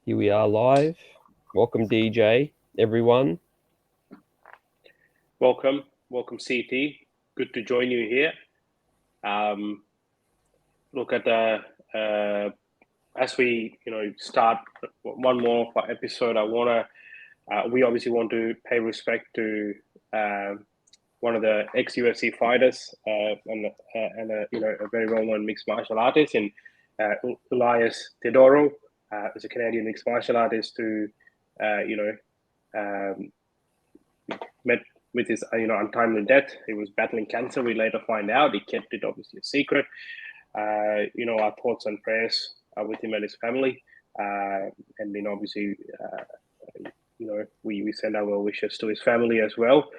Here we are live. Welcome, DJ, everyone. Welcome, CT. Good to join you here. Look at the as we start one more of our episode. We obviously want to pay respect to one of the ex UFC fighters and a very well known mixed martial artist in Elias Theodoro. Is a Canadian mixed martial artist who um, met with his untimely death. He was battling cancer. We later find out he kept it obviously a secret. Our thoughts and prayers are with him and his family, and then obviously we send our well wishes to his family as well.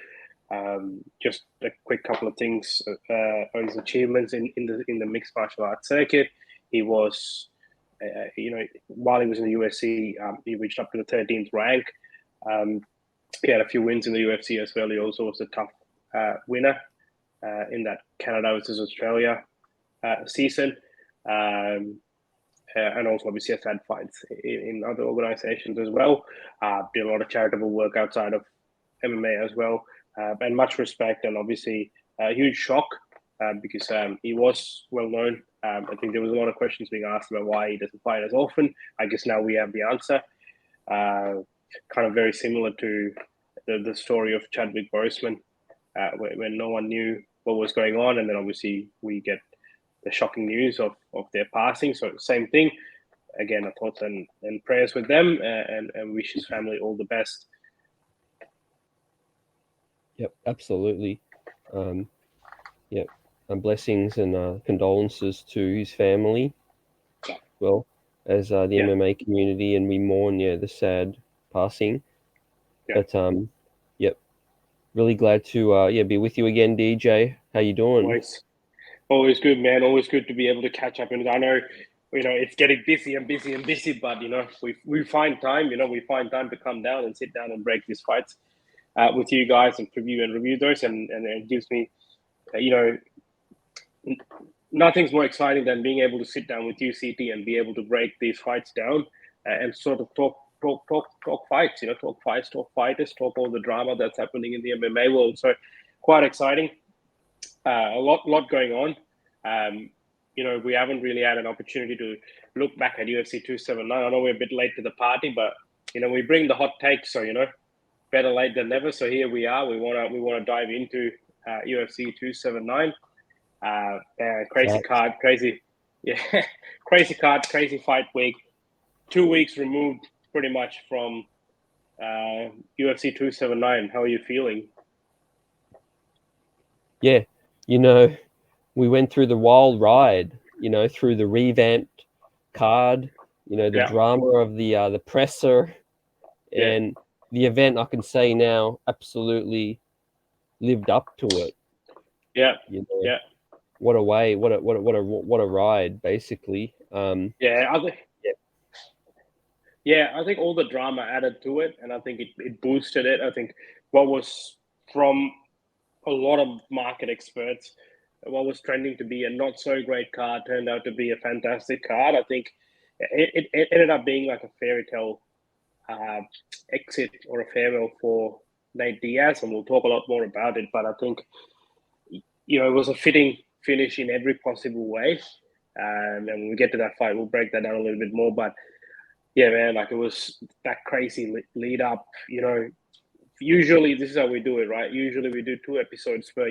Just a quick couple of things on his achievements in the mixed martial arts circuit. He was, while he was in the UFC, he reached up to the 13th rank. He had a few wins in the UFC as well. He also was a tough winner in that Canada versus Australia season. And also obviously has had fights in other organizations as well. Did a lot of charitable work outside of MMA as well. And much respect, and obviously a huge shock because he was well known. I think there was a lot of questions being asked about why he doesn't fight as often. I guess now we have the answer. Kind of very similar to the story of Chadwick Boseman, when no one knew what was going on, and then obviously we get the shocking news of their passing. So same thing. Again, our thoughts and prayers with them, and wish his family all the best. Yep, absolutely. Yep, and blessings and condolences to his family, well, as the MMA community, and we mourn, the sad passing. Yeah. But yep, really glad to be with you again, DJ. How you doing? Always good, man. Always good to be able to catch up. And I know, it's getting busy and busy and busy, but we find time. We find time to come down and sit down and break these fights with you guys and preview and review those, and it gives me, nothing's more exciting than being able to sit down with you, CT, and be able to break these fights down and sort of talk fights. Talk fights, talk fighters, talk all the drama that's happening in the MMA world. So quite exciting. A lot going on. We haven't really had an opportunity to look back at UFC 279. I know we're a bit late to the party, but we bring the hot takes, so better late than never. So here we are. We want to dive into UFC 279. Crazy card, crazy card, crazy fight week. 2 weeks removed, pretty much, from UFC 279. How are you feeling? Yeah, we went through the wild ride, through the revamped card, the drama of the presser, and the event. I can say now, absolutely lived up to it. Yeah, What a way! What a ride! Basically, I think all the drama added to it, and I think it boosted it. I think what was, from a lot of market experts, what was trending to be a not so great card turned out to be a fantastic card. I think it ended up being like a fairy tale exit or a farewell for Nate Diaz, and we'll talk a lot more about it. But I think it was a fitting finish in every possible way. And when we get to that fight, we'll break that down a little bit more. But yeah, man, like, it was that crazy lead up. Usually this is how we do it, right? Usually we do 2 episodes per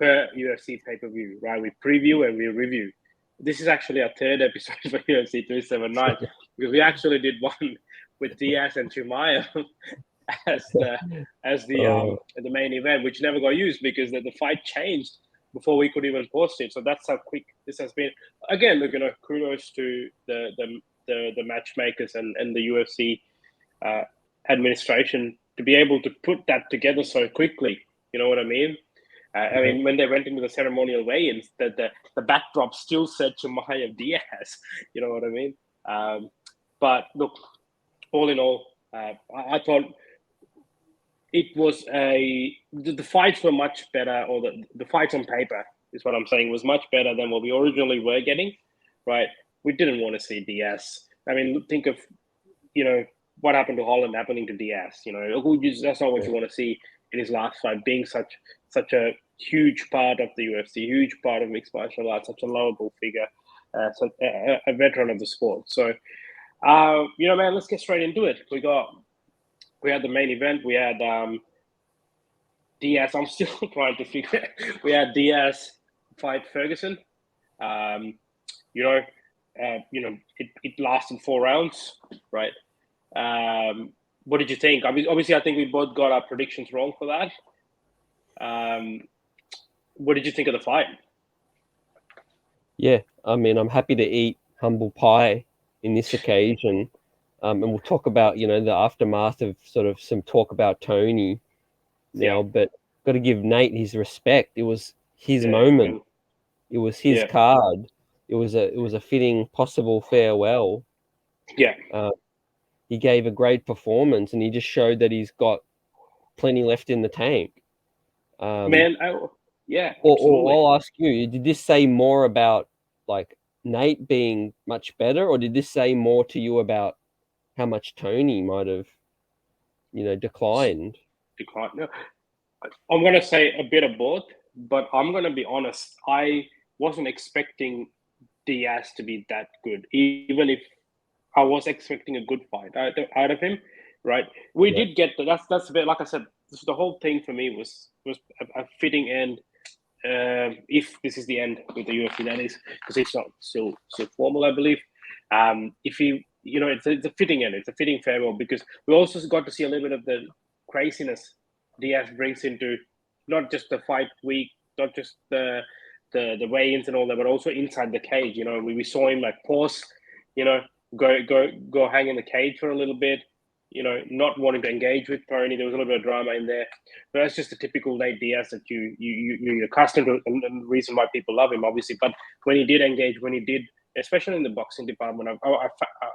UFC pay-per-view, right? We preview and we review. This is actually our 3rd episode for UFC 379 because we actually did one with Diaz and Chimaev as the main event, which never got used because the fight changed before we could even post it. So that's how quick this has been. Again, look, kudos to the matchmakers and the UFC administration to be able to put that together so quickly. You know what I mean? I mean, when they went into the ceremonial weigh-ins, the backdrop still said Chimaev Diaz. You know what I mean? But look, all in all, I thought it was the fights were much better, or the fights on paper is what I'm saying, was much better than what we originally were getting, right? We didn't want to see Diaz. I mean, think of what happened to Holland happening to Diaz. That's not what you want to see in his last fight, being such a huge part of the UFC, huge part of mixed martial arts, such a lovable figure, such a veteran of the sport. So, man, let's get straight into it. We had the main event. We had Diaz. I'm still trying to figure. We had Diaz fight Ferguson. It lasted 4 rounds, right? What did you think? Obviously, I think we both got our predictions wrong for that. What did you think of the fight? Yeah, I mean, I'm happy to eat humble pie in this occasion. And we'll talk about, the aftermath of sort of some talk about Tony now, but got to give Nate his respect. It was his moment. It was his card. It was a fitting possible farewell. Yeah. He gave a great performance, and he just showed that he's got plenty left in the tank. Or I'll ask you, did this say more about like Nate being much better, or did this say more to you about how much Tony might have, declined? No. I'm going to say a bit of both, but I'm going to be honest. I wasn't expecting Diaz to be that good, even if I was expecting a good fight out of him. Right? We did get that's a bit, like I said. The whole thing for me was a fitting end. If this is the end with the UFC, that is, because it's not still formal, I believe. If it's a fitting end. It's a fitting farewell, because we also got to see a little bit of the craziness Diaz brings into not just the fight week, not just the weigh-ins and all that, but also inside the cage. We saw him like pause, go hang in the cage for a little bit. Not wanting to engage with Tony. There was a little bit of drama in there, but that's just the typical Nate Diaz that you're accustomed to, and the reason why people love him, obviously. But when he did engage, especially in the boxing department, I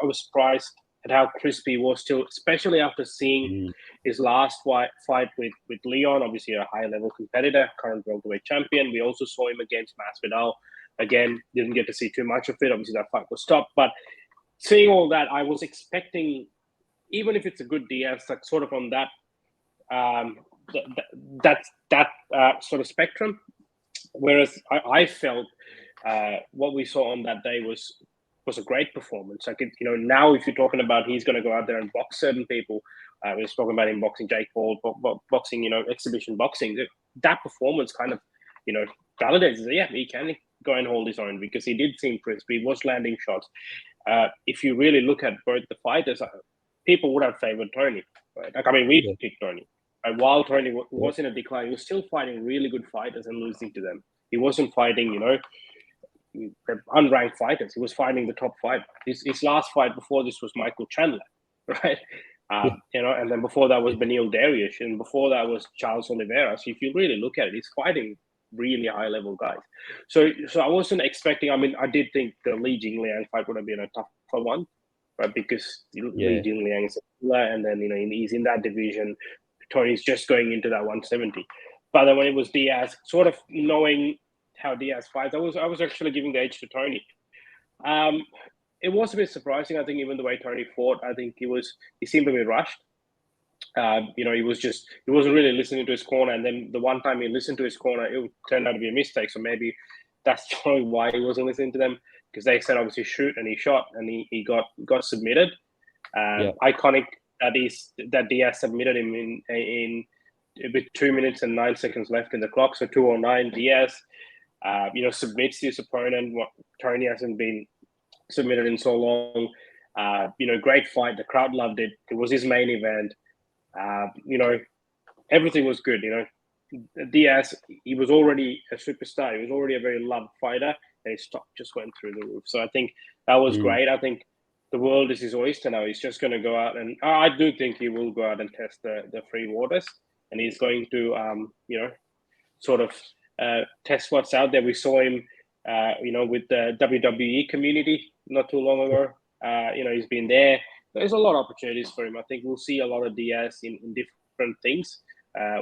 was surprised at how crispy he was still, especially after seeing his last fight with Leon, obviously a high-level competitor, current welterweight champion. We also saw him against Masvidal. Again, didn't get to see too much of it. Obviously, that fight was stopped. But seeing all that, I was expecting, even if it's a good Diaz, like sort of on that sort of spectrum. Whereas I felt what we saw on that day was a great performance. Like, now if you're talking about he's going to go out there and box certain people, we're talking about him boxing Jake Paul, boxing, exhibition boxing. That performance kind of, validates that, he can go and hold his own, because he did seem crispy. He was landing shots. If you really look at both the fighters, people would have favored Tony, right? Like, I mean, we picked Tony. While Tony was in a decline, he was still fighting really good fighters and losing to them. He wasn't fighting, unranked fighters. He was fighting the top five. His last fight before this was Michael Chandler, right? And then before that was Beneil Dariush, and before that was Charles Oliveira. So if you really look at it, he's fighting really high-level guys. So I wasn't expecting. I mean, I did think the Li Jingliang fight would have been a tougher one, right? Because Li Jingliang is a killer, and then he's in that division. Tony's just going into that 170. But then when it was Diaz, sort of knowing how Diaz fights, I was actually giving the edge to Tony. It was a bit surprising. I think even the way Tony fought, I think he seemed a bit rushed. He wasn't really listening to his corner, and then the one time he listened to his corner, it turned out to be a mistake. So maybe that's probably why he wasn't listening to them, because they said obviously shoot, and he shot, and he got submitted. Iconic that Diaz submitted him in with 2 minutes and 9 seconds left in the clock. So 2:09, Diaz, submits his opponent. Tony hasn't been submitted in so long. Great fight. The crowd loved it. It was his main event. Everything was good. Diaz, he was already a superstar. He was already a very loved fighter, and his stock just went through the roof. So I think that was great. I think the world is his oyster now. He's just going to go out, and I do think he will go out and test the free waters, and he's going to, sort of test what's out there. We saw him, with the WWE community not too long ago. He's been there. There's a lot of opportunities for him. I think we'll see a lot of Diaz in different things,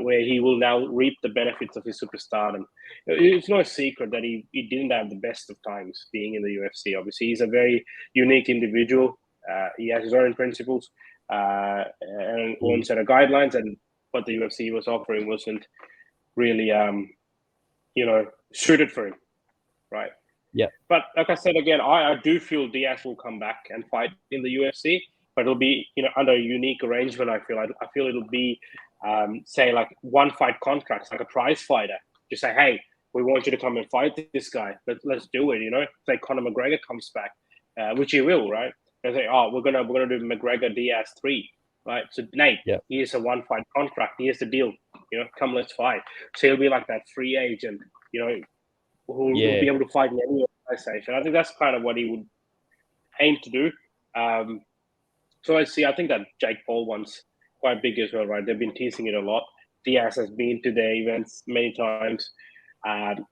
where he will now reap the benefits of his superstardom. It's no secret that he didn't have the best of times being in the UFC. Obviously, he's a very unique individual. He has his own principles and own set of guidelines, and what the UFC was offering wasn't really, suited for him, right? Yeah. But like I said again, I do feel Diaz will come back and fight in the UFC, but it'll be under a unique arrangement. I feel it'll be say like one fight contracts, like a prize fighter. Just say, hey, we want you to come and fight this guy. Let's do it. Say Conor McGregor comes back, which he will, right? They say, oh, we're gonna do McGregor Diaz 3, right? So Nate, here's a one fight contract. Here's the deal. Come, let's fight. So he'll be like that free agent. Who'll be able to fight in any organization. I think that's kind of what he would aim to do. So I think that Jake Paul one's quite big as well, right? They've been teasing it a lot. Diaz has been to the events many times.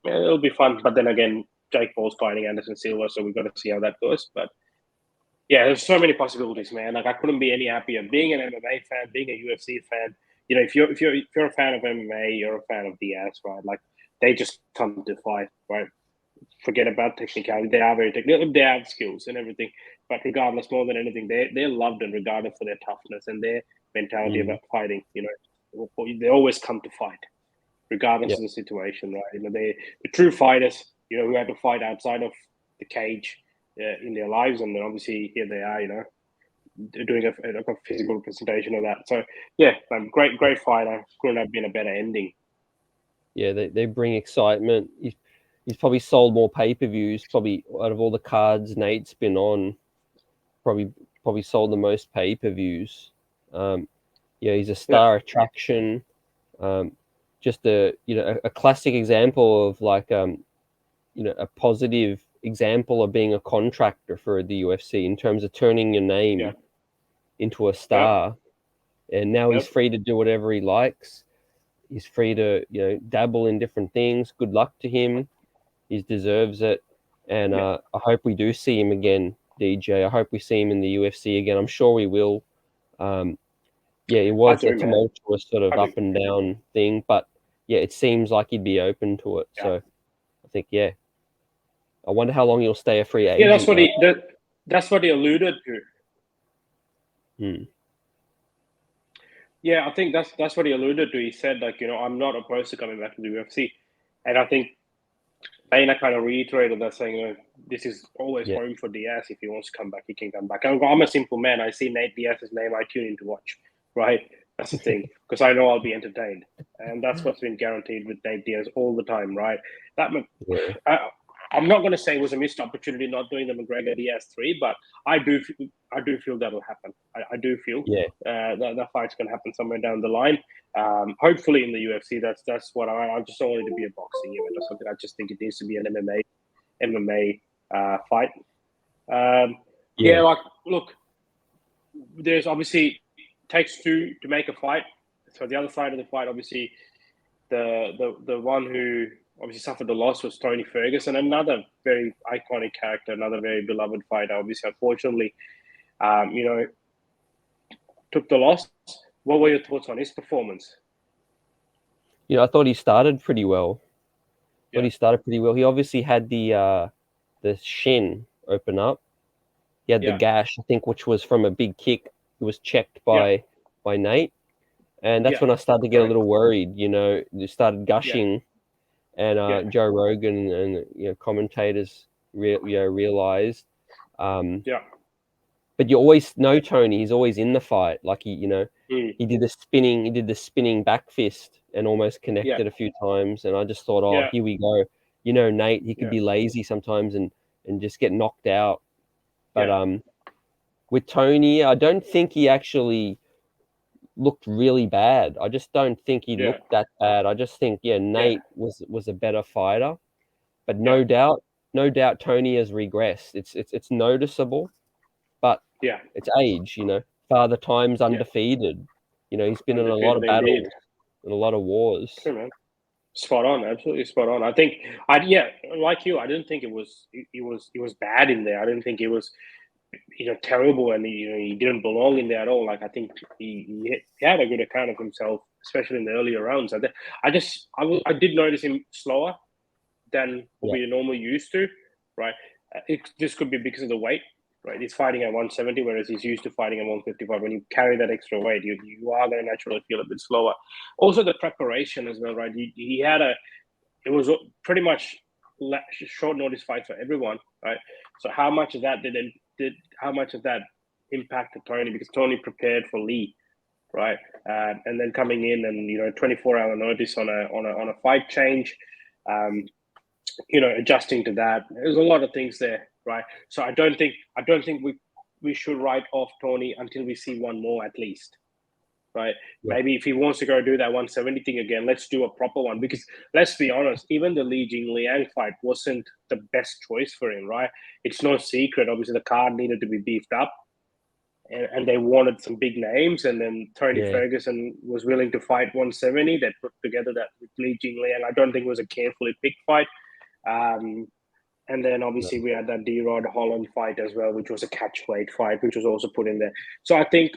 It'll be fun. But then again, Jake Paul's fighting Anderson Silva, so we've got to see how that goes. But yeah, there's so many possibilities, man. Like I couldn't be any happier. Being an MMA fan, being a UFC fan, if you're a fan of MMA, you're a fan of Diaz, right? Like they just come to fight, right? Forget about technicality. They are very technical. They have skills and everything. But regardless, more than anything, they're loved and regarded for their toughness and their mentality about fighting. They always come to fight, regardless of the situation, right? They're the true fighters, who had to fight outside of the cage in their lives. And then obviously here they are, doing a physical representation of that. So, yeah, great fighter. Couldn't have been a better ending. Yeah, they bring excitement. He's probably sold more pay-per-views, probably out of all the cards Nate's been on, probably sold the most pay-per-views. He's a star attraction. Just a classic example of like a positive example of being a contractor for the UFC in terms of turning your name into a star. And now he's free to do whatever he likes. He's free to dabble in different things. Good luck to him. He deserves it. And I hope we do see him again, DJ. I hope we see him in the UFC again. I'm sure we will. It was a tumultuous sort of up and down thing, but it seems like he'd be open to it. So I think, I wonder how long he'll stay a free agent. Yeah, that's what he alluded to. Yeah, I think that's what he alluded to. He said, like, I'm not opposed to coming back to the UFC. And I think Dana kind of reiterated that, saying, this is always home for Diaz. If he wants to come back, he can come back. I'm a simple man. I see Nate Diaz's name, I tune in to watch, right? That's the thing, because I know I'll be entertained. And that's what's been guaranteed with Nate Diaz all the time, right? I'm not going to say it was a missed opportunity not doing the McGregor Diaz 3, but I do feel that'll happen. I do feel that fight's going to happen somewhere down the line. Hopefully in the UFC. That's what I just don't want it to be a boxing event or something. I just think it needs to be an MMA fight. Like, look, there's obviously takes two to make a fight. So the other side of the fight, obviously, the one who obviously suffered the loss was Tony Ferguson, another very iconic character, another very beloved fighter. Obviously, unfortunately, took the loss. What were your thoughts on his performance? I thought he started pretty well. He obviously had the shin open up. He had the gash, I think, which was from a big kick. It was checked by Nate. And that's when I started to get a little worried. It started gushing. And Joe Rogan and commentators realized. But you always know Tony. He's always in the fight. Like he did the spinning back fist and almost connected a few times. And I just thought, here we go. Nate, he could be lazy sometimes and just get knocked out. But with Tony, I don't think he actually looked really bad. I just don't think he looked that bad. I just think Nate was a better fighter, but no doubt Tony has regressed. It's noticeable, but it's age. Father Time's undefeated. He's been in a lot of battles and a lot of wars. Sure, man. Spot on, absolutely spot on. I think like you, I didn't think it was bad in there. I didn't think it was terrible, and he didn't belong in there at all. Like I think he had a good account of himself, especially in the earlier rounds. I did notice him slower than what we normally used to, right? This could be because of the weight. right? He's fighting at 170, whereas he's used to fighting at 155. When you carry that extra weight, you are going to naturally feel a bit slower. Also, the preparation as well, right? It was pretty much short notice fight for everyone, right? So how much of that impacted Tony, because Tony prepared for Lee, right? And then coming in and 24-hour notice on a fight change, adjusting to that. There's a lot of things there, right? So I don't think we should write off Tony until we see one more at least. Right? Yeah. Maybe if he wants to go do that 170 thing again, let's do a proper one. Because let's be honest, even the Li Jingliang fight wasn't the best choice for him, right? It's no secret. Obviously, the card needed to be beefed up, and they wanted some big names. And then Tony Ferguson was willing to fight 170. They put together that with Li Jingliang. I don't think it was a carefully picked fight. And then obviously we had that D-Rod Holland fight as well, which was a catchweight fight, which was also put in there. So I think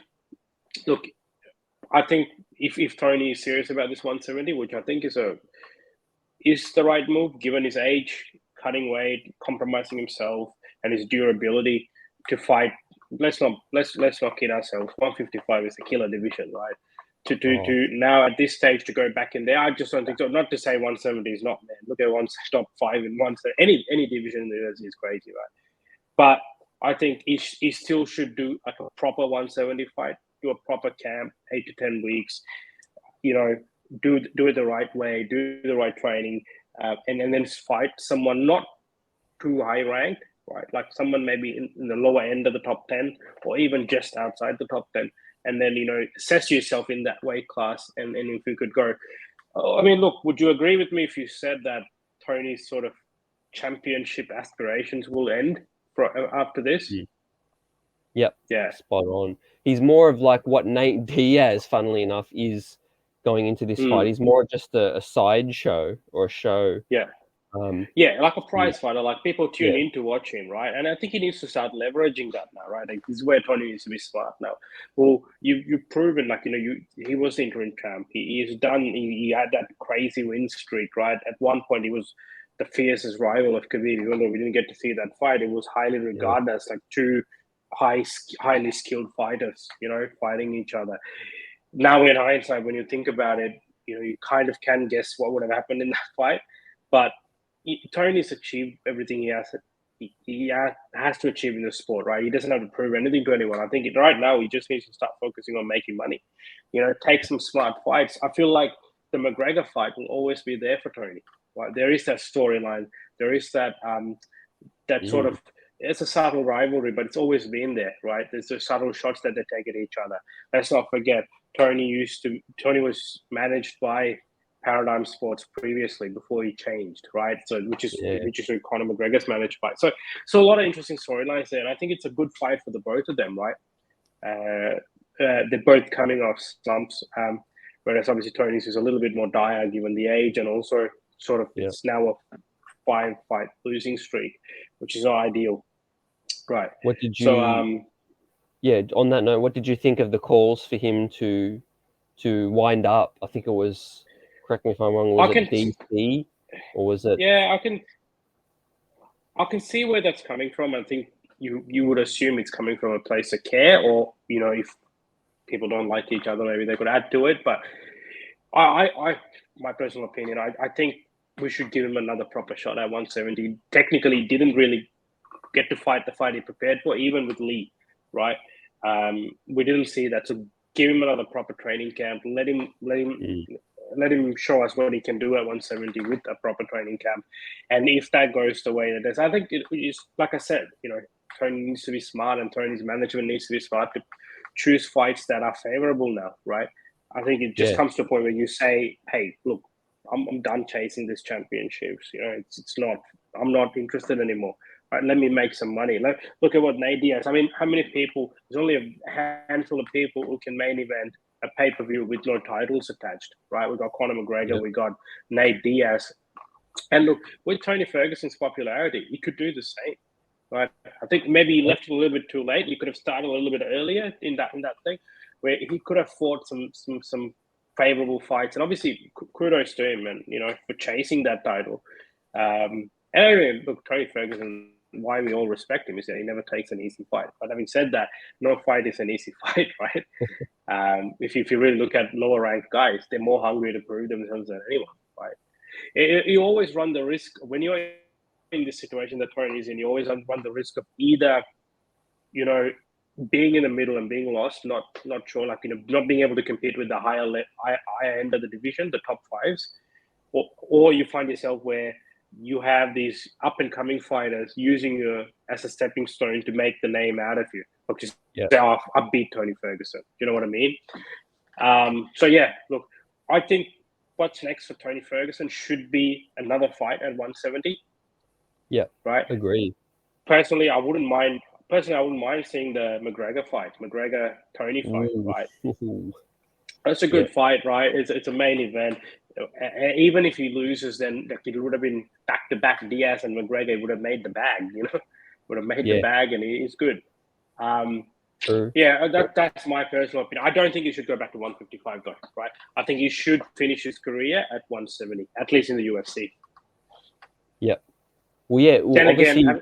if Tony is serious about this 170, which I think is the right move, given his age, cutting weight, compromising himself, and his durability to fight. Let's not kid ourselves. 155 is the killer division, right? To now at this stage to go back in there, I just don't think so. Not to say 170 is not, man. Look at top 5 in one. Any division in the UFC is crazy, right? But I think he still should do like a proper 170 fight. Do a proper camp, 8 to 10 weeks, do it the right way, do the right training, and then fight someone not too high ranked, right? Like someone maybe in the lower end of the top 10 or even just outside the top 10. And then, assess yourself in that weight class. And if you could go, I mean, look, would you agree with me if you said that Tony's sort of championship aspirations will end after this? Yep. Yeah. Spot on. He's more of like what Nate Diaz, funnily enough, is going into this fight. He's more just a side show or a show. Yeah. Like a prize fighter. Like people tune in to watch him, right? And I think he needs to start leveraging that now, right? Like, this is where Tony needs to be smart now. Well, you've proven, like, he was the interim champ. He's done. He had that crazy win streak, right? At one point, he was the fiercest rival of Khabib. Even though we didn't get to see that fight, it was highly regarded as like two highly skilled fighters, fighting each other. Now in hindsight, when you think about it, you kind of can guess what would have happened in that fight. But Tony's achieved everything he has to achieve in the sport, right? He doesn't have to prove anything to anyone. I think right now he just needs to start focusing on making money. Take some smart fights. I feel like the McGregor fight will always be there for Tony. Right? There is that storyline. There is that sort of. It's a subtle rivalry, but it's always been there, right? There's the subtle shots that they take at each other. Let's not forget, Tony was managed by Paradigm Sports previously before he changed, right? So which is who Conor McGregor's managed by. So a lot of interesting storylines there, and I think it's a good fight for the both of them, right? They're both coming off slumps, whereas obviously Tony's is a little bit more dire given the age, and also sort of it's now a 5-fight losing streak, which is not ideal. Right. What did you? On that note, what did you think of the calls for him to wind up? I think it was. Correct me if I'm wrong. Was it DC or was it? Yeah, I can see where that's coming from. I think you would assume it's coming from a place of care, or if people don't like each other, maybe they could add to it. But I my personal opinion, I think we should give him another proper shot at 170. Technically, didn't really get to fight the fight he prepared for, even with Lee, right? We didn't see that. So give him another proper training camp. Let him show us what he can do at 170 with a proper training camp. And if that goes the way that is, I think it is, like I said, Tony needs to be smart, and Tony's management needs to be smart to choose fights that are favorable now, right? I think it just comes to a point where you say, hey, look, I'm done chasing this championships. It's not, I'm not interested anymore. Right, let me make some money. Look at what Nate Diaz. I mean, how many people? There's only a handful of people who can main event a pay-per-view with no titles attached, right? We got Conor McGregor, we got Nate Diaz, and look, with Tony Ferguson's popularity, he could do the same, right? I think maybe he left it a little bit too late. He could have started a little bit earlier in that thing, where he could have fought some favorable fights, and obviously kudos to him, and for chasing that title. And anyway, look, Tony Ferguson why we all respect him is that he never takes an easy fight. But having said that, no fight is an easy fight, right? If you really look at lower ranked guys, they're more hungry to prove themselves than anyone, right? You always run the risk when you're in this situation that Tony is in. You always run the risk of either, being in the middle and being lost, not sure, not being able to compete with the higher end of the division, the top fives, or you find yourself where you have these up and coming fighters using you as a stepping stone to make the name out of you, or just say, "Oh, I beat Tony Ferguson." You know what I mean? So yeah, look, I think what's next for Tony Ferguson should be another fight at 170. Yeah, right. Agree. Personally, I wouldn't mind seeing the McGregor-Tony fight, right? That's a good fight, right? It's a main event. Even if he loses, then it would have been back-to-back Diaz and McGregor would have made the bag, would have made the bag, and he's good. True. Yeah, that's my personal opinion. I don't think he should go back to 155, though, right? I think he should finish his career at 170, at least in the UFC. Yep. Well, yeah. Well, then obviously, again,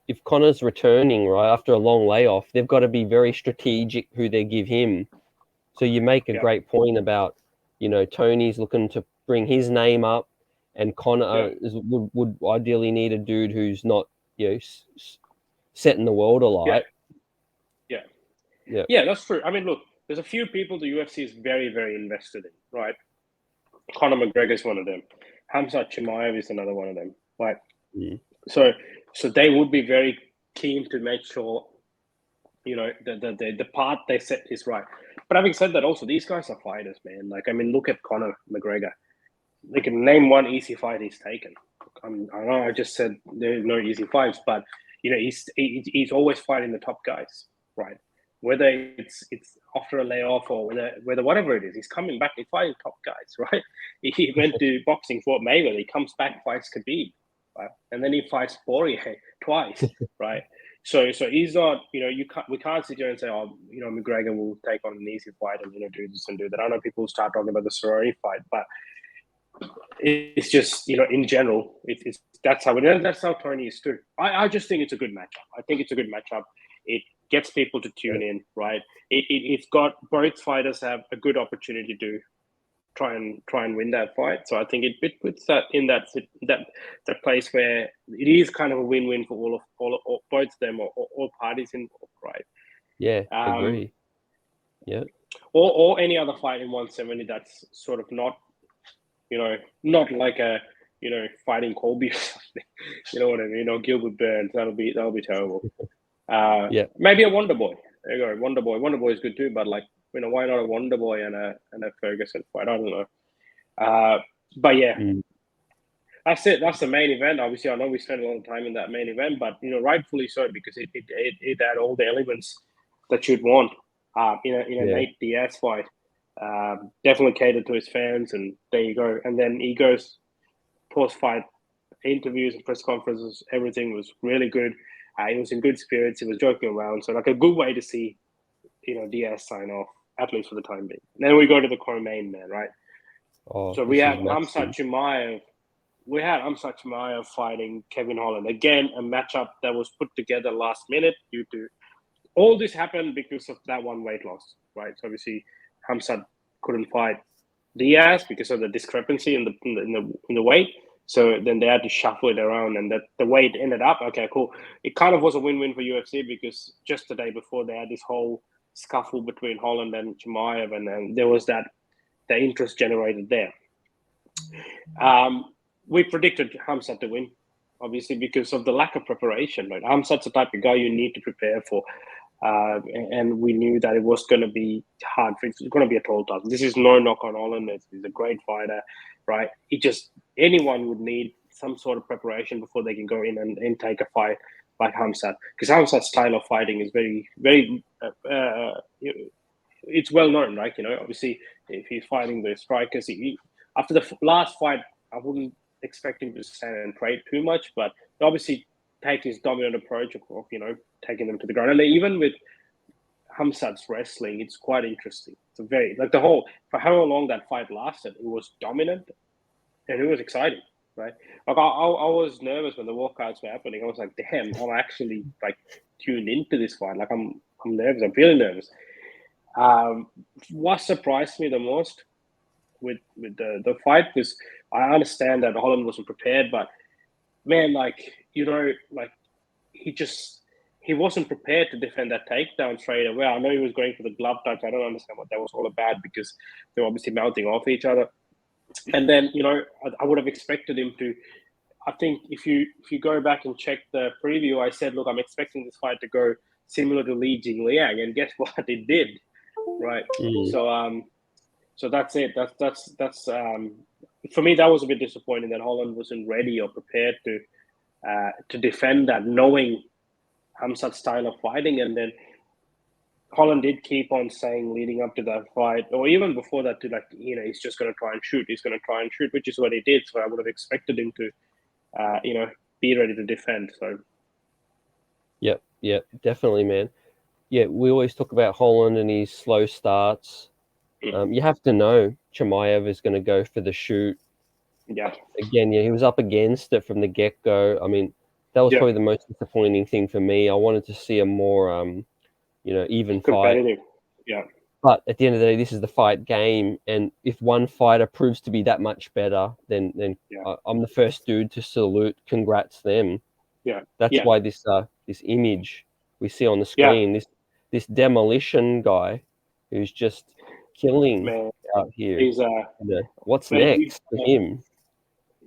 if Conor's returning, right, after a long layoff, they've got to be very strategic who they give him. So you make a great point about, Tony's looking to bring his name up, and Conor would ideally need a dude who's not, setting the world alight. Yeah, that's true. I mean, look, there's a few people the UFC is very, very invested in, right? Conor McGregor is one of them. Khamzat Chimaev is another one of them, right? So they would be very keen to make sure, the path they set is right. But having said that, also these guys are fighters, man. Look at Conor McGregor. They can name one easy fight he's taken. I know I just said there's no easy fights, but he's always fighting the top guys, right? Whether it's after a layoff or whether whatever it is, he's coming back. He's fighting top guys, right? He went to boxing for Mayweather. He comes back, fights Khabib, right? And then he fights Poirier twice, right? So he's not, we can't sit here and say, McGregor will take on an easy fight and do this and do that. I know people start talking about the Cerrone fight, but it's just, in general, that's how Tony is too. I just think it's a good matchup. I think it's a good matchup. It gets people to tune in, right? It's got both fighters have a good opportunity to try and win that fight. So I think it puts that in that place where it is kind of a win-win for all both of them or all parties involved, right? Yeah, agree. Yeah. Or any other fight in 170 that's sort of not, not like a, fighting Colby or something. You know what I mean? Or Gilbert Burns. That'll be terrible. Maybe a Wonder Boy. There you go, Wonder Boy. Wonder Boy is good too, but why not a Wonder Boy and a Ferguson fight? I don't know. But yeah, that's it. That's the main event. Obviously, I know we spent a lot of time in that main event, but rightfully so, because it had all the elements that you'd want in a Nate Diaz fight. Definitely catered to his fans, and there you go. And then he goes post-fight interviews and press conferences. Everything was really good. He was in good spirits. He was joking around. So a good way to see, Diaz sign off, at least for the time being. And then we go to the co-main, man, right? So we have Khamzat Chimaev. We had Khamzat Chimaev fighting Kevin Holland. Again, a matchup that was put together last minute due to all this happened because of that one weight loss, right? So obviously, Khamzat couldn't fight Diaz because of the discrepancy in the weight. So then they had to shuffle it around, and that the weight ended up okay, cool. It kind of was a win-win for UFC because just the day before they had this whole scuffle between Holland and Chimaev, and then there was the interest generated there. We predicted Khamzat to win, obviously, because of the lack of preparation. Right, Khamzat's the type of guy you need to prepare for. And we knew that it was going to be hard. It's going to be a tall task. This is no knock on Holland. He's a great fighter, right? Anyone would need some sort of preparation before they can go in and take a fight like Khamzat. Because Khamzat's style of fighting is very, very, it's well known, right? Obviously, if he's fighting the strikers, after the last fight, I wouldn't expect him to stand and trade too much, but obviously take his dominant approach of taking them to the ground. And even with Khamzat's wrestling, it's quite interesting. It's for how long that fight lasted, it was dominant and it was exciting. right? Like I was nervous when the walkouts were happening. I was like, damn, I'm actually like tuned into this fight. Like I'm nervous. I'm feeling nervous. What surprised me the most with the fight was I understand that Holland wasn't prepared, but man, like like he wasn't prepared to defend that takedown straight away. I know he was going for the glove touch. I don't understand what that was all about because they were obviously mounting off each other. And then I would have expected him to. I think if you go back and check the preview, I said, look, I'm expecting this fight to go similar to Li Jingliang, and guess what? It did, right? So that's it. That's for me. That was a bit disappointing that Holland wasn't ready or prepared to defend that, knowing Hamzat's style of fighting. And then Holland did keep on saying leading up to that fight, or even before that, to like, he's just going to try and shoot. He's going to try and shoot, which is what he did. So I would have expected him to, be ready to defend. So. Yep, definitely, man. Yeah, we always talk about Holland and his slow starts. You have to know Chimaev is going to go for the shoot. Yeah. Again, he was up against it from the get-go. I mean, that was probably the most disappointing thing for me. I wanted to see a more, even competitive fight. Yeah. But at the end of the day, this is the fight game, and if one fighter proves to be that much better, then I'm the first dude to salute. Congrats them. Yeah. That's why this image we see on the screen, this demolition guy who's just killing out here. He's what's next for him?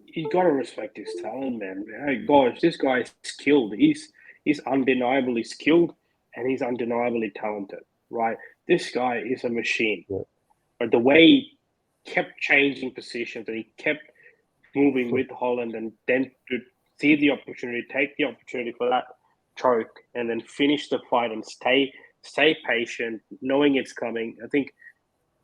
You got to respect his talent, man. Hey, gosh, this guy is skilled. He's undeniably skilled, and he's undeniably talented, right? This guy is a machine. But the way he kept changing positions and he kept moving with Holland, and then to see the opportunity, take the opportunity for that choke, and then finish the fight and stay patient, knowing it's coming. I think,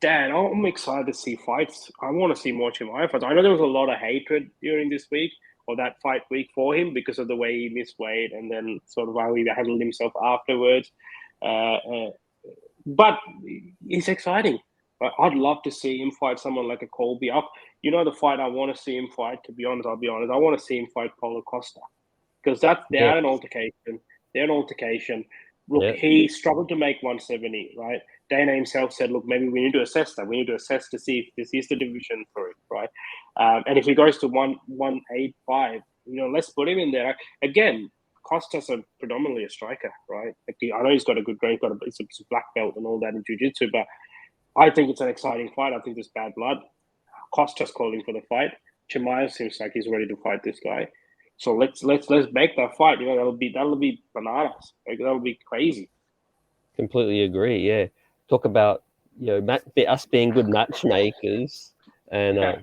Dad, I'm excited to see fights. I want to see more Chimaev fights. I know there was a lot of hatred during this week or that fight week for him because of the way he missed weight and then sort of how he handled himself afterwards. But it's exciting. I'd love to see him fight someone like a Colby. The fight I want to see him fight, to be honest, I'll be honest, I want to see him fight Paulo Costa because they're an altercation. They're an altercation. Look, he struggled to make 170, right? Dana himself said, look, maybe we need to assess that. We need to assess to see if this is the division for it, right? And if he goes to 185, let's put him in there. Again, Costa's predominantly a striker, right? I know he's got a good grade, he's a black belt and all that in jiu-jitsu, but I think it's an exciting fight. I think there's bad blood. Costa's calling for the fight. Chimaev seems like he's ready to fight this guy. So let's make that fight. That'll be bananas. That'll be crazy. Completely agree. Yeah, talk about us being good matchmakers, and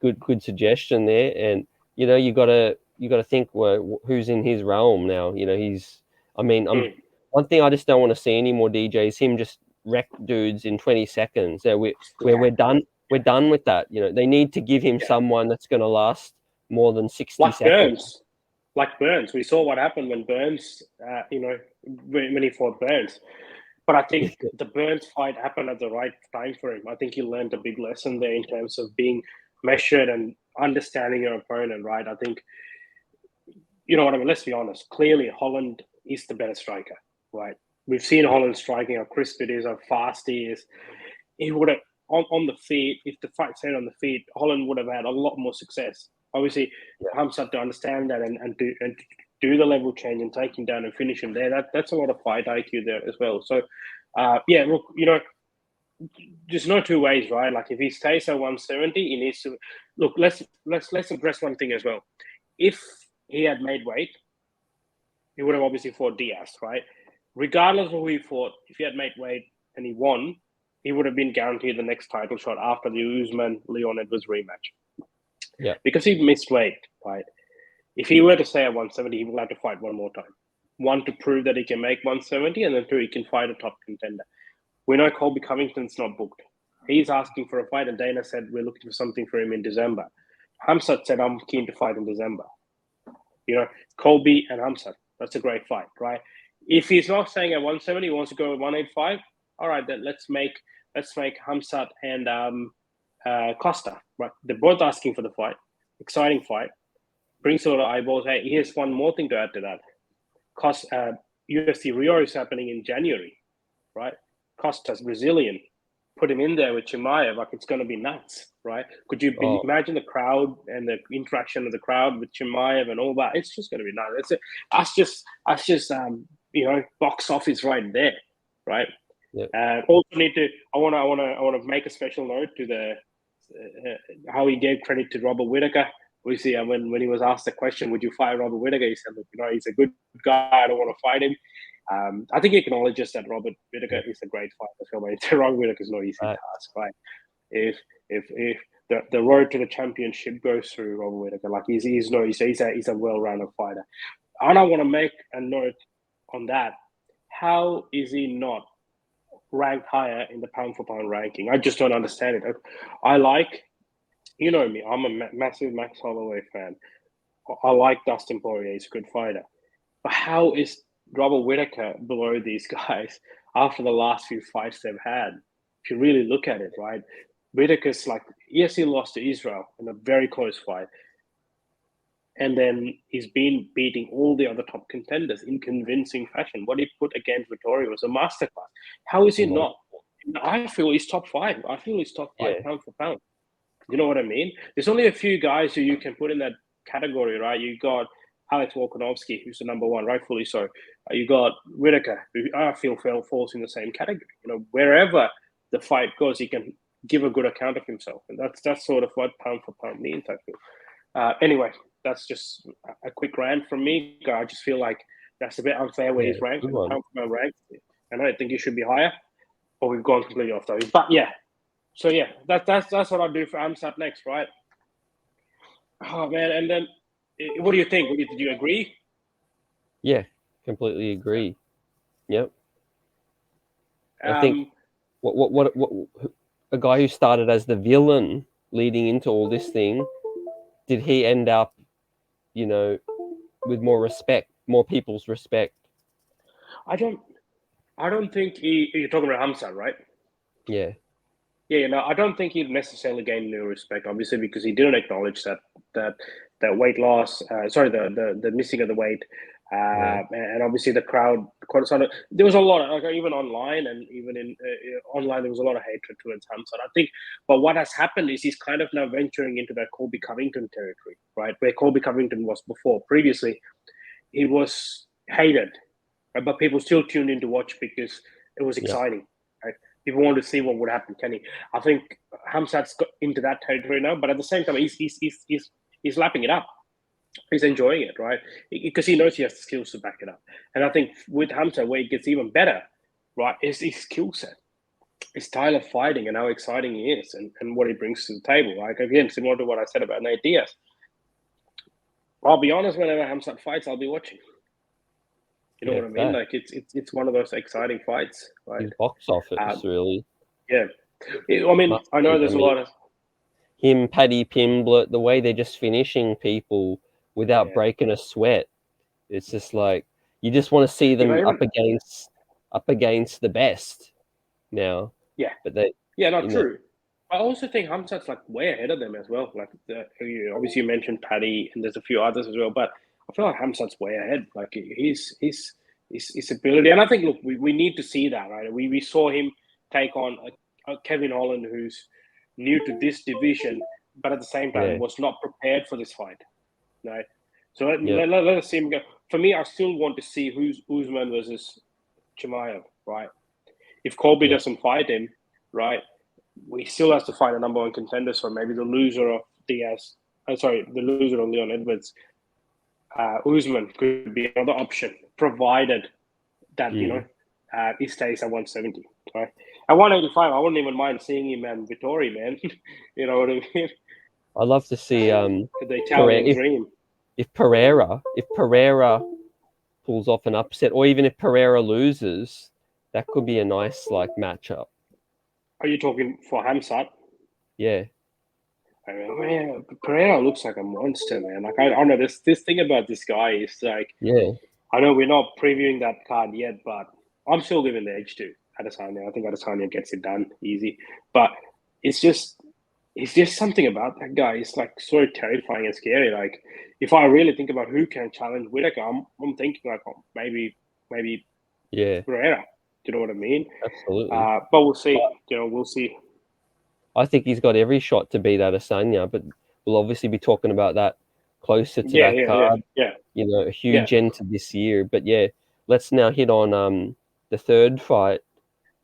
good suggestion there. And you gotta think who's in his realm now. One thing I just don't want to see anymore, DJ, is him just wreck dudes in 20 seconds. We're done. We're done with that. They need to give him someone that's going to last more than 60 seconds. Like Burns. We saw what happened when Burns, when he fought Burns. But I think the Burns fight happened at the right time for him. I think he learned a big lesson there in terms of being measured and understanding your opponent, right? I think, what I mean? Let's be honest. Clearly, Holland is the better striker, right? We've seen Holland striking, how crisp it is, how fast he is. He would have, on the feet, if the fight stayed on the feet, Holland would have had a lot more success. Obviously, Hamzat to understand that and do the level change and take him down and finish him there. That's a lot of fight IQ there as well. So, look, there's no two ways, right? Like if he stays at 170, he needs to look. Let's address one thing as well. If he had made weight, he would have obviously fought Diaz, right? Regardless of who he fought, if he had made weight and he won, he would have been guaranteed the next title shot after the Usman-Leon Edwards rematch. Yeah. Because he missed weight, right? If he were to stay at 170, he will have to fight one more time. One, to prove that he can make 170, and then two, he can fight a top contender. We know Colby Covington's not booked. He's asking for a fight, and Dana said we're looking for something for him in December. Hamzat said, I'm keen to fight in December. Colby and Hamzat, that's a great fight, right? If he's not staying at 170, he wants to go at 185, all right, then let's make Hamzat and Costa, right? They're both asking for the fight. exciting fight, brings a lot of eyeballs. Hey, here's one more thing to add to that. UFC Rio is happening in January, right? Costa's Brazilian. Put him in there with Chimaev, like it's going to be nuts, right? Could you imagine the crowd and the interaction of the crowd with Chimaev and all that? It's just going to be nuts. That's just box office right there, right? Yep. Also I want to make a special note to the how he gave credit to Robert Whittaker. Obviously, when he was asked the question, would you fight Robert Whittaker? He said, look, he's a good guy. I don't want to fight him. I think he acknowledges that Robert Whittaker is a great fighter. Robert Whittaker is no easy task, right? If the road to the championship goes through Robert Whittaker, like he's a well-rounded fighter. And I want to make a note on that. How is he not ranked higher in the pound for pound ranking? I just don't understand it. I like, you know me, I'm a massive Max Holloway fan. I like Dustin Poirier, he's a good fighter. But how is Robert Whittaker below these guys after the last few fights they've had? If you really look at it, right? Whittaker's like, yes, he lost to Israel in a very close fight. And then he's been beating all the other top contenders in convincing fashion. What he put against Vittorio was a masterclass. How is he not? I feel he's top 5. I feel he's top 5 pound for pound. You know what I mean? There's only a few guys who you can put in that category, right? You got Alex Volkanovski, who's the number 1, rightfully so. You got Whittaker, who I feel falls in the same category. Wherever the fight goes, he can give a good account of himself, and that's sort of what pound for pound means, I feel. Anyway, that's just a quick rant from me. I just feel like that's a bit unfair where he's ranked, pound for pound ranked, and I think he should be higher. Or we've gone completely off topic, but yeah. So yeah, that's what I'll do for AMSAT next, right? Oh man, and then what do you think? Do you agree? Yeah, completely agree. Yep. I think what a guy who started as the villain leading into all this thing, did he end up, with more respect, more people's respect? I don't think you're talking about Hamza, right? Yeah. Yeah, I don't think he'd necessarily gain new respect, obviously, because he didn't acknowledge that weight loss. The missing of the weight, and obviously the crowd. There was a lot of, like, even online and even in online, there was a lot of hatred towards Hamza. I think, but what has happened is he's kind of now venturing into that Colby Covington territory, right, where Colby Covington was before. Previously, he was hated, right? But people still tuned in to watch because it was exciting. Right? People want to see what would happen. I think Hamzat's got into that territory now, but at the same time, he's lapping it up. He's enjoying it, right? Because he knows he has the skills to back it up. And I think with Hamzat, where it gets even better, right, is his skill set, his style of fighting, and how exciting he is, and what he brings to the table. Like, again, similar to what I said about Nate Diaz. I'll be honest, whenever Hamzat fights, I'll be watching. You know what I mean? Like, it's one of those exciting fights, right? His box office, really. Yeah. I mean, I know there's a lot of him, Paddy Pimblett, the way they're just finishing people without breaking a sweat. It's just like you just want to see them up against the best now. Yeah, but they not true. I also think Hamzat's like way ahead of them as well. Like, obviously you mentioned Paddy, and there's a few others as well, but I feel like Hamzat's way ahead. Like his ability, and I think, look, we need to see that, right? We saw him take on a Kevin Holland who's new to this division, but at the same time was not prepared for this fight, right? So let us see him go. For me, I still want to see who's Usman versus Chimaev, right? If Colby doesn't fight him, right, we still have to find a number 1 contender. So maybe the loser of Diaz, the loser of Leon Edwards, Usman could be another option, provided that he stays at 170. Right, at 185, I wouldn't even mind seeing him and Vittori, man. You know what I mean? I'd love to see the Italian dream. If Pereira pulls off an upset, or even if Pereira loses, that could be a nice matchup. Are you talking for Hamzat? Yeah. I mean, man, Pereira looks like a monster, man. Like, I don't know, this thing about this guy is like, I know we're not previewing that card yet, but I'm still giving the edge to Adesanya. I think Adesanya gets it done easy, but it's just it's just something about that guy. It's like so terrifying and scary. Like if I really think about who can challenge Whitaker, I'm thinking like maybe Pereira. Do you know what I mean? Absolutely. But we'll see. We'll see. I think he's got every shot to beat Adesanya, but we'll obviously be talking about that closer to that card. Yeah. A huge end to this year. But let's now hit on the third fight.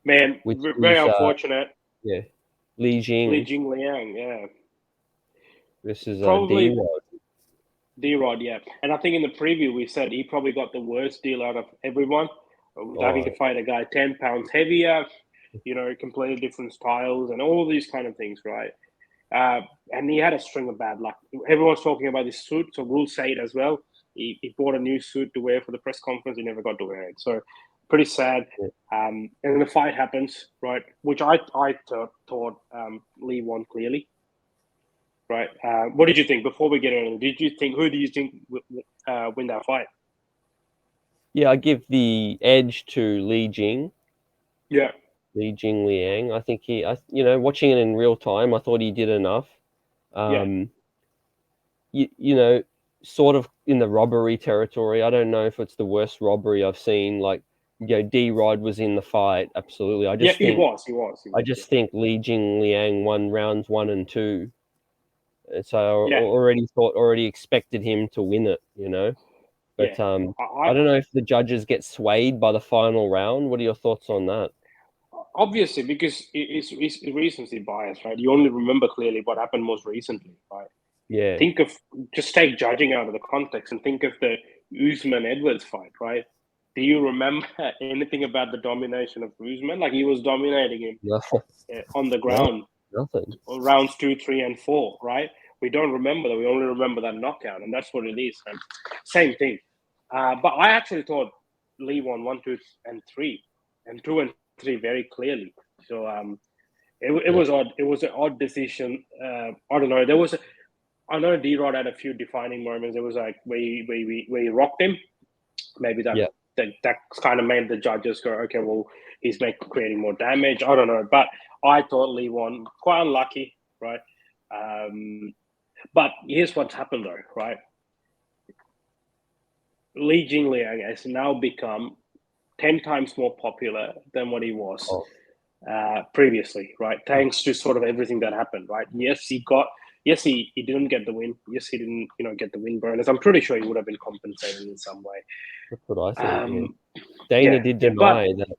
Man, very unfortunate. Li Jingliang, yeah. This is probably D-Rod. D-Rod, yeah. And I think in the preview we said he probably got the worst deal out of everyone. Having to fight a guy 10 pounds heavier, completely different styles and all these kind of things, right? And he had a string of bad luck. Everyone's talking about this suit, so we'll say it as well. He bought a new suit to wear for the press conference. He never got to wear it. So pretty sad. And then the fight happens, right? Which I thought Lee won clearly. Right. What did you think before we get in? Who do you think win that fight? Yeah, I give the edge to Li Jing. Yeah. Li Jing Liang. I think watching it in real time, I thought he did enough. Sort of in the robbery territory. I don't know if it's the worst robbery I've seen. Like, D-Rod was in the fight. Absolutely. He was. I just think Li Jing Liang won rounds 1 and 2. So I already expected him to win it, But I don't know if the judges get swayed by the final round. What are your thoughts on that? Obviously, because it's recency bias, right? You only remember clearly what happened most recently, right? Yeah. Just take judging out of the context and think of the Usman-Edwards fight, right? Do you remember anything about the domination of Usman? Like he was dominating him on the ground. Nothing. Rounds 2, 3, and 4, right? We don't remember that. We only remember that knockout, and that's what it is. And same thing. But I actually thought Lee won 1, 2, and 3, and 2 and 3 very clearly. So it was odd. It was an odd decision. I don't know. I know D-Rod had a few defining moments. It was like where he rocked him. Maybe that kind of made the judges go, okay, well, he's creating more damage. I don't know, but I thought Lee won. Quite unlucky, right? But here's what's happened though, right? Li Jingliang has now become 10 times more popular than what he was previously, right? Thanks to sort of everything that happened, right? Yes, he didn't get the win. Yes, he didn't, get the win bonus. I'm pretty sure he would have been compensated in some way. That's what I think. Dana did deny that.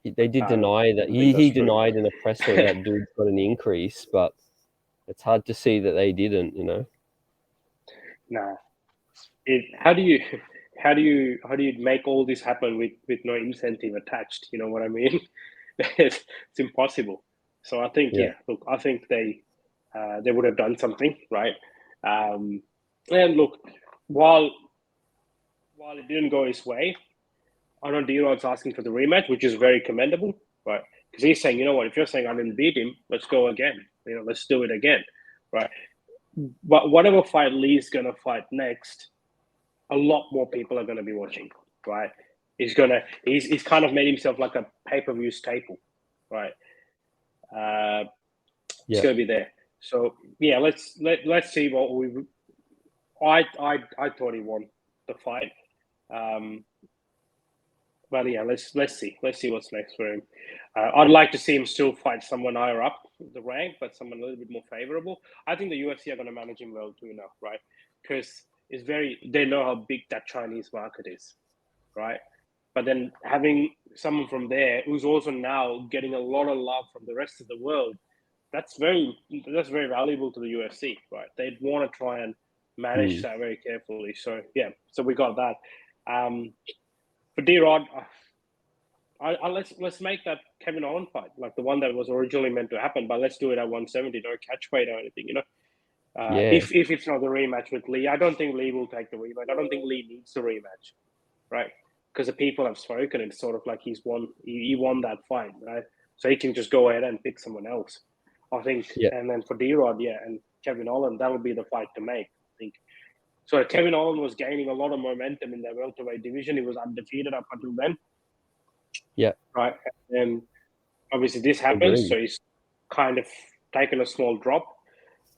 They did deny that. He denied in a presser that dude's got an increase, but it's hard to see that they didn't, Nah. How do you make all this happen with no incentive attached? You know what I mean? It's impossible. So I think look, I think they would have done something, right? And look, while it didn't go his way, I know D-Rod's asking for the rematch, which is very commendable, right? Because he's saying, you know what, if you're saying I didn't beat him, let's go again. Let's do it again, right? But whatever fight Lee's going to fight next, a lot more people are going to be watching, right? He's kind of made himself like a pay-per-view staple, right? It's going to be there. So yeah, let's see what I thought he won the fight. But yeah, let's see what's next for him. I'd like to see him still fight someone higher up the rank, but someone a little bit more favorable. I think the UFC are going to manage him well too now, right? Because they know how big that Chinese market is, right? But then having someone from there who's also now getting a lot of love from the rest of the world, that's very valuable to the UFC, right? They'd want to try and manage that very carefully. So yeah, so we got that. For D-Rod, let's make that Kevin Holland fight, like the one that was originally meant to happen, but let's do it at 170, no catch weight or anything, If it's not the rematch with Lee, I don't think Lee will take the rematch. I don't think Lee needs the rematch, right? Because the people have spoken. It's sort of like he won that fight, right? So he can just go ahead and pick someone else, I think. And then for D-Rod, and Kevin Holland, that would be the fight to make, I think. So Kevin Holland was gaining a lot of momentum in the welterweight division. He was undefeated up until then. Yeah. Right. And obviously this happens, so he's kind of taken a small drop.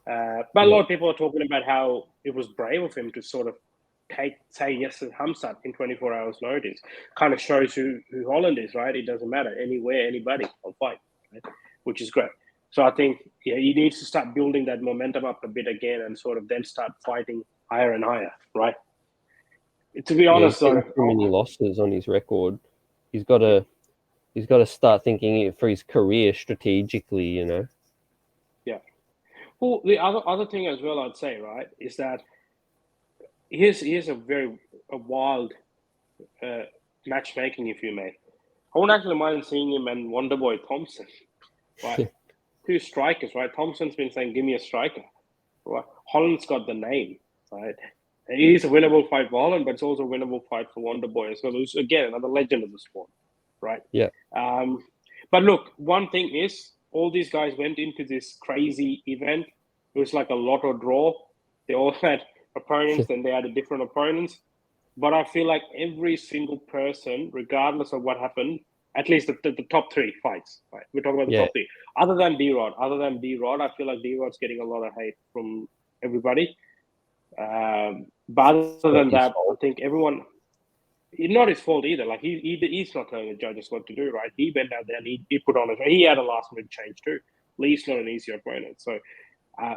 But a lot of people are talking about how it was brave of him to sort of say yes to Hamzat in 24 hours notice. Kind of shows who Holland is, right? It doesn't matter. Anywhere, anybody, I'll fight, right? Which is great. So I think he needs to start building that momentum up a bit again and sort of then start fighting higher and higher, right? To be honest, he's got too many losses on his record. He's got to start thinking for his career strategically, you know. Yeah. Well, the other thing as well, I'd say, right, is that here's a wild matchmaking, if you may. I wouldn't actually mind seeing him and Wonderboy Thompson, right? 2 strikers, right? Thompson's been saying, "Give me a striker." Right? Holland's got the name, right? It is a winnable fight for Holland, but it's also a winnable fight for Wonderboy as well. Who's again another legend of the sport, right? Yeah. But look, one thing is, all these guys went into this crazy event. It was like a lotto draw. They all had opponents, and they had different opponents. But I feel like every single person, regardless of what happened, at least the top 3 fights, right? We're talking about the top 3. Other than D-Rod, I feel like D-Rod's getting a lot of hate from everybody. But other than that, I think everyone, it's not his fault either. Like he's not telling the judges what to do, right? He went out there and he put on he had a last minute change too. Lee's not an easy opponent. So,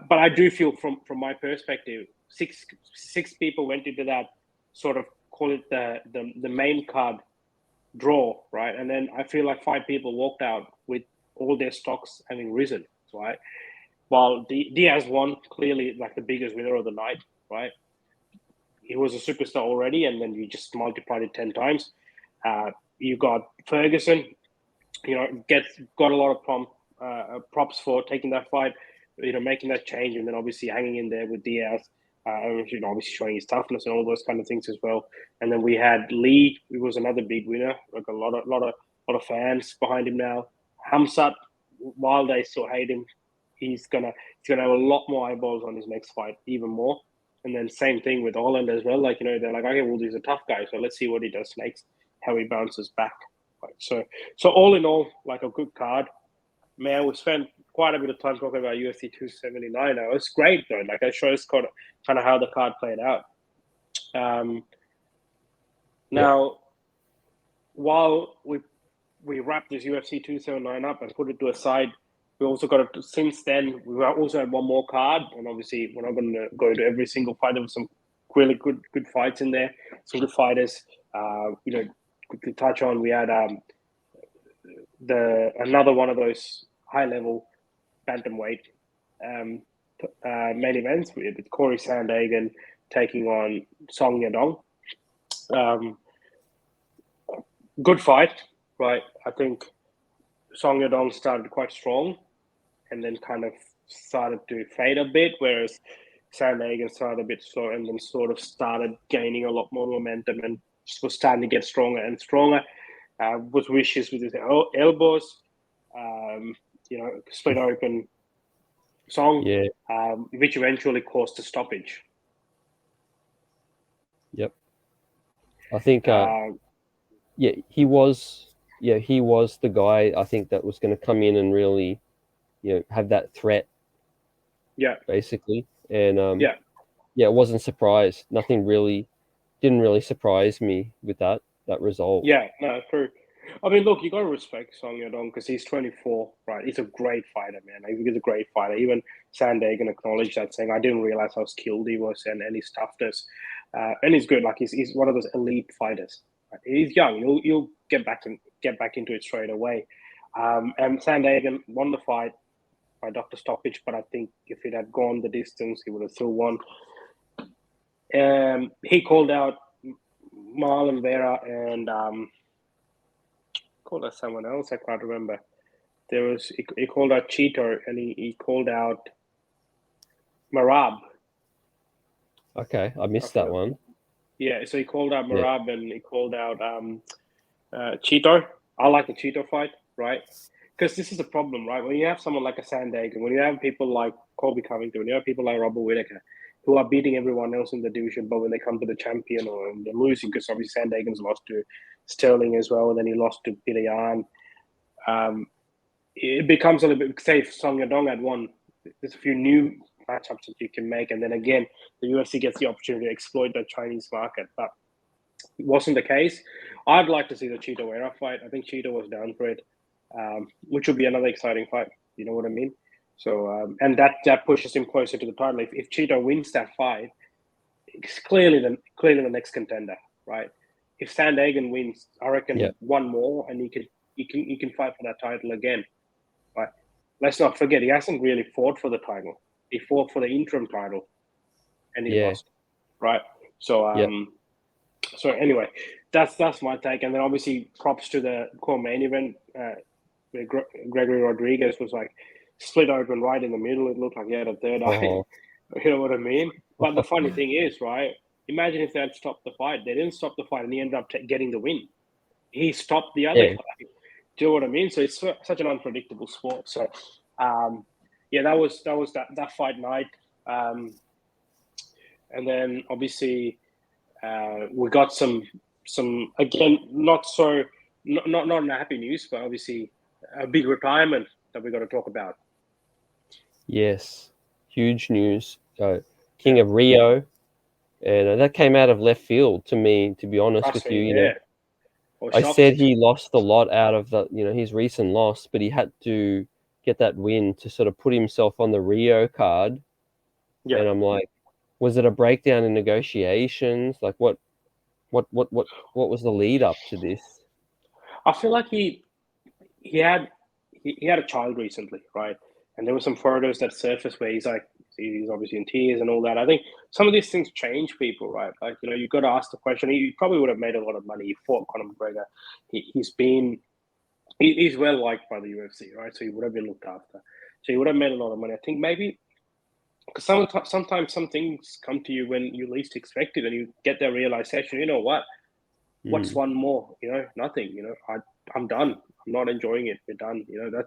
but I do feel from my perspective, six people went into that sort of, call it the main card draw, right? And then I feel like 5 people walked out with all their stocks having risen, right? While Diaz won, clearly like the biggest winner of the night, right? He was a superstar already, and then you just multiplied it 10 times. You got Ferguson, got a lot of props for taking that fight, making that change, and then obviously hanging in there with Diaz. Obviously showing his toughness and all those kind of things as well. And then we had Lee, who was another big winner, like a lot of fans behind him now. Hamzat, while they still hate him, he's gonna have a lot more eyeballs on his next fight, even more. And then same thing with Holland as well. Like, they're like, okay, well, he's a tough guy, so let's see what he does next, how he bounces back. Right? So all in all, like a good card. Man, we spent quite a bit of time talking about UFC 279 now. It's great though. Like, it shows kind of how the card played out. Now, while we wrap this UFC 279 up and put it to a side, we also got to, since then, we also had one more card, and obviously we're not going to go into every single fight. There was some really good fights in there, some good fighters. To touch on, we had another one of those high-level bantamweight main events with Corey Sandhagen taking on Song Yadong. Good fight, right? I think Song Yadong started quite strong and then kind of started to fade a bit, whereas Sandhagen started a bit slow and then sort of started gaining a lot more momentum and was starting to get stronger and stronger. Was vicious with his elbows, split open Song, which eventually caused a stoppage. Yep. I think, he was the guy, I think, that was going to come in and really, have that threat. Yeah. Basically. And, I wasn't surprised. Didn't really surprise me with that result. Yeah, no, true. I mean, look, you got to respect Song Yadong because he's 24, right? He's a great fighter, man. He's a great fighter. Even Sandhagen acknowledged that, saying, "I didn't realize how skilled he was and his toughness." And he's good. Like, he's one of those elite fighters. Right? He's young. You'll get back into it straight away. And Sandhagen won the fight by Dr. Stoppage, but I think if it had gone the distance, he would have still won. He called out Marlon Vera and called out someone else. I can't remember. He called out Cheeto and he called out Marab. Okay, I missed that one. Yeah, so he called out Marab and he called out Cheeto. I like the Cheeto fight, right? Because this is the problem, right? When you have someone like a Sandhagen, when you have people like Colby Covington, when you have people like Robert Whittaker, who are beating everyone else in the division, but when they come to the champion or they're losing, because obviously Sandhagen's lost to Sterling as well, and then he lost to Peter Yan. It becomes a little bit safe. Song Yadong had won. There's a few new matchups that you can make. And then again, the UFC gets the opportunity to exploit the Chinese market. But it wasn't the case. I'd like to see the Cheeto Vera fight. I think Cheeto was down for it, which would be another exciting fight. You know what I mean? So, and that pushes him closer to the title. If Cheeto wins that fight, it's clearly the next contender, right? If Sandhagen wins, I reckon one more, and he can fight for that title again. Right? Let's not forget, he hasn't really fought for the title. He fought for the interim title, and he lost. Right? So, so anyway, that's my take. And then obviously props to the core main event. Where Gregory Rodriguez was like split open right in the middle. It looked like he had a third eye. You know what I mean? But the funny thing is, right? Imagine if they had stopped the fight. They didn't stop the fight, and he ended up getting the win. He stopped the other fight. Do you know what I mean? So it's such an unpredictable sport. So, that was that fight night. And then obviously we got some again not happy news, but obviously a big retirement that we got to talk about. Yes, huge news. King of Rio, and that came out of left field to me, to be honest with you. You know, I said he lost a lot out of his recent loss, but he had to get that win to sort of put himself on the Rio card. Yeah. And I'm like, was it a breakdown in negotiations? Like, what was the lead up to this? I feel like he had a child recently, right? And there were some photos that surfaced where he's obviously in tears and all that. I think some of these things change people, right? Like, you got to ask the question. He probably would have made a lot of money. He fought Conor McGregor. He's well liked by the UFC, right? So he would have been looked after. So he would have made a lot of money. I think maybe because sometimes some things come to you when you least expect it, and you get that realization. You know what? What's one more? Nothing. I'm done. I'm not enjoying it. We're done.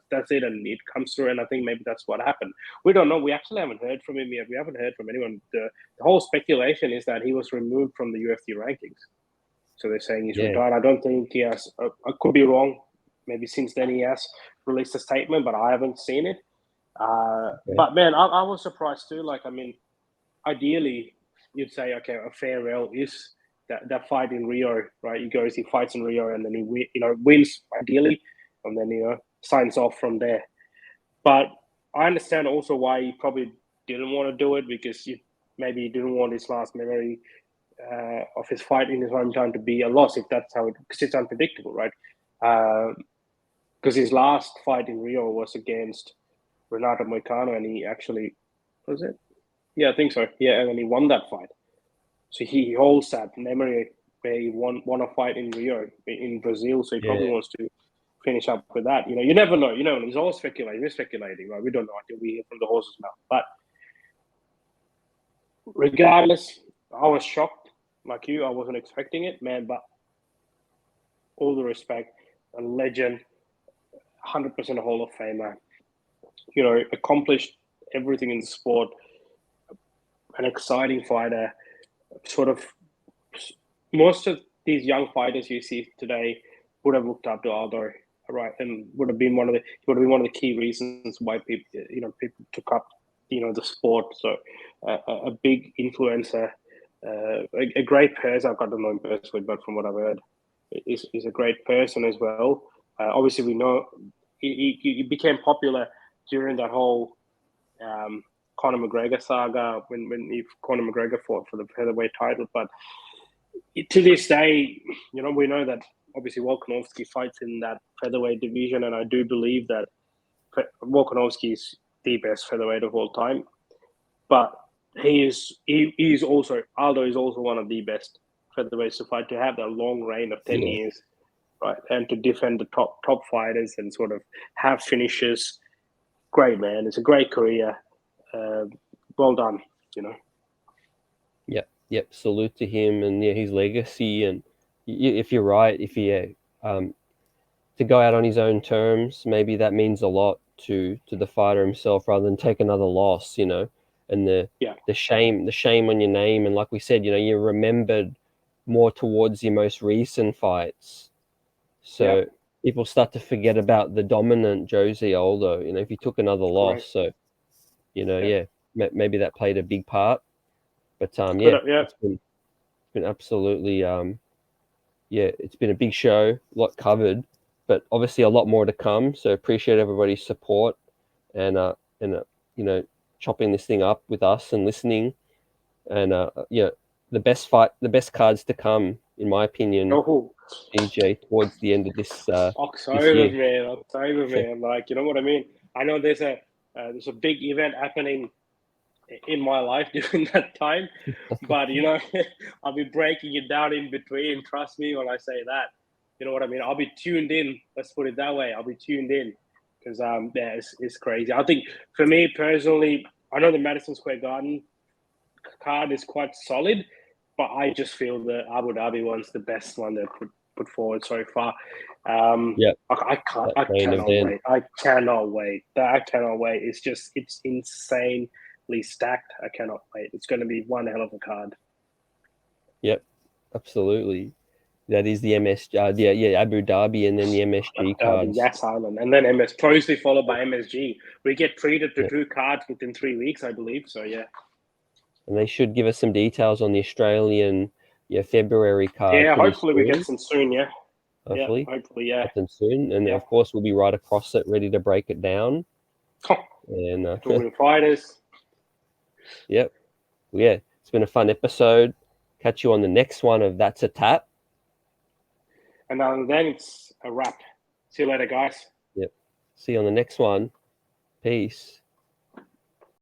That's it, and it comes through. And I think maybe that's what happened. We don't know. We actually haven't heard from him yet. We haven't heard from anyone. The whole speculation is that he was removed from the UFC rankings. So they're saying he's retired. I don't think he has. I could be wrong. Maybe since then he has released a statement, but I haven't seen it. But man, I was surprised too. Like, I mean, ideally, you'd say, okay, a farewell is that fight in Rio, right? He fights in Rio, and then he wins ideally, and then signs off from there. But I understand also why he probably didn't want to do it, because maybe he didn't want his last memory of his fight in his hometown to be a loss, if that's how because it's unpredictable, right? Because his last fight in Rio was against Renato Moicano, and he actually was it? Yeah, I think so. Yeah, and then he won that fight. So he holds that memory where he won a fight in Rio in Brazil. So he probably wants to finish up with that. You never know. He's all speculating. We're speculating, right? We don't know until we hear from the horse's mouth. But regardless, I was shocked, like you. I wasn't expecting it, man. But all the respect, a legend, 100% a Hall of Famer. Accomplished everything in the sport. An exciting fighter. Sort of most of these young fighters you see today would have looked up to Aldo, right, and would have been one of the key reasons why people took up the sport. So a big influencer, a great person. I've got to know him personally, but from what I've heard, is a great person as well. Obviously, we know he became popular during that whole Conor McGregor saga when Conor McGregor fought for the featherweight title. But to this day, we know that obviously Volkanovski fights in that featherweight division, and I do believe that Volkanovski is the best featherweight of all time. But he's also Aldo is also one of the best featherweights to fight, to have that long reign of 10 years, right, and to defend the top fighters and sort of have finishes. Great, man. It's a great career. Well done, Yep. Salute to him and his legacy. And if you're right, to go out on his own terms, maybe that means a lot to the fighter himself, rather than take another loss, and the shame on your name. And like we said, you're remembered more towards your most recent fights. So people start to forget about the dominant Jose Aldo, if you took another loss. So, maybe that played a big part. But it's been absolutely it's been a big show, a lot covered, but obviously a lot more to come. So appreciate everybody's support and chopping this thing up with us and listening. And the best cards to come, in my opinion, DJ, towards the end of this October, man. Like, you know what I mean? I know there's a big event happening in my life during that time, but I'll be breaking it down in between. Trust me when I say that. You know what I mean? I'll be tuned in. Let's put it that way. I'll be tuned in because it's crazy. I think for me personally, I know the Madison Square Garden card is quite solid, but I just feel the Abu Dhabi one's the best one they've put forward so far. I cannot wait. I cannot wait. It's insanely stacked. I cannot wait. It's going to be one hell of a card. Yep, absolutely. That is the MSG, Abu Dhabi, and then the MSG cards. Yas Island, and then closely followed by MSG. We get treated to 2 cards within 3 weeks, I believe. So yeah. And they should give us some details on the Australian, February card. Yeah, hopefully we get some soon. Yeah. Hopefully, yeah. Something soon, and of course we'll be right across it, ready to break it down. And talking fighters. Yep. Yeah, it's been a fun episode. Catch you on the next one of That's a Tap. And then it's a wrap. See you later, guys. Yep. See you on the next one. Peace.